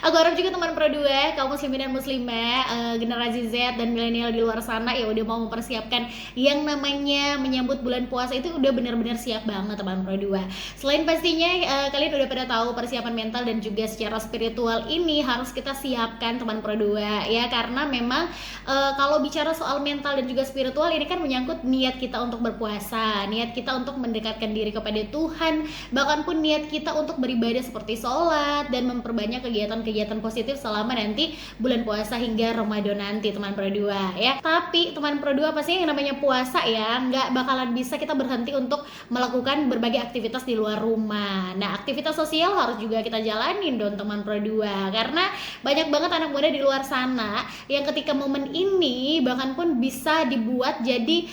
Aku harap juga teman Pro 2, kaum muslimin dan muslimah, generasi Z dan milenial di luar sana ya udah mau mempersiapkan yang namanya menyambut bulan puasa itu udah benar-benar siap banget teman Pro 2. Selain pastinya kalian udah pada tahu persiapan mental dan juga secara spiritual ini harus kita siapkan teman Pro 2 ya, karena memang kalau bicara soal mental dan juga spiritual ini kan menyangkut niat kita untuk berpuasa, niat kita untuk mendekatkan diri kepada Tuhan, bahkan pun niat kita untuk beribadah seperti sholat dan memperbanyak kegiatan-kegiatan positif selama nanti bulan puasa hingga Ramadan nanti teman Pro 2 ya. Tapi teman Pro 2 pastinya yang namanya puasa ya nggak bakalan bisa kita berhenti untuk melakukan berbagai aktivitas di luar rumah. Nah, aktivitas sosial harus juga kita jalanin dong teman Pro 2, karena banyak banget anak muda di luar sana yang ketika momen ini bahkan pun bisa dibuat jadi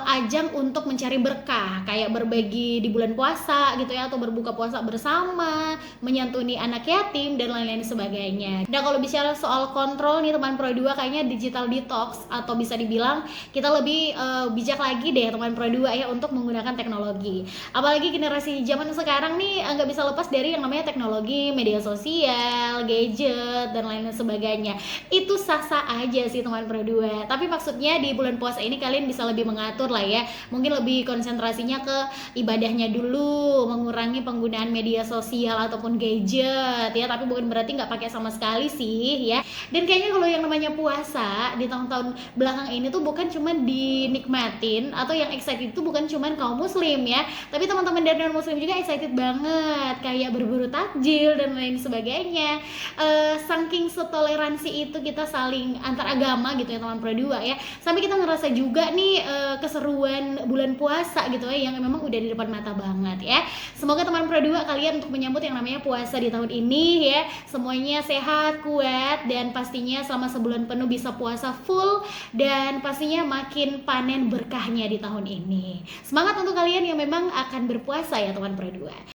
ajang untuk mencari berkah, kayak berbagi di bulan puasa gitu ya, atau berbuka puasa bersama, menyantuni anak yatim dan lain-lain sebagainya. Nah, kalau bicara soal kontrol nih teman Pro 2, kayaknya digital detox atau bisa dibilang kita lebih bijak lagi deh teman Pro 2 ya untuk menggunakan teknologi. Apalagi generasi zaman sekarang nih nggak bisa lepas dari yang namanya teknologi, media sosial, gadget dan lain sebagainya. Itu sah-sah aja sih teman Pro 2. Tapi maksudnya di bulan puasa ini kalian bisa lebih mengatur lah ya. Mungkin lebih konsentrasinya ke ibadahnya dulu, mengurangi penggunaan media sosial ataupun gadget ya, tapi bukan berarti nggak pakai sama sekali sih ya. Dan kayaknya kalau yang namanya puasa di tahun-tahun belakang ini tuh bukan cuma dinikmatin atau yang excited itu bukan cuma kaum muslim ya, tapi teman-teman dari non muslim juga excited banget, kayak berburu takjil dan lain sebagainya. Saking setoleransi itu kita saling antar agama gitu ya teman Pro 2 ya, sampai kita ngerasa juga nih keseruan bulan puasa gitu ya yang memang udah di depan mata banget ya. Semoga teman Pro 2 kalian untuk menyambut yang namanya puasa di tahun ini ya semuanya sehat, kuat, dan pastinya selama sebulan penuh bisa puasa full dan pastinya makin panen berkahnya di tahun ini. Semangat untuk kalian yang memang akan berpuasa ya teman Pro 2.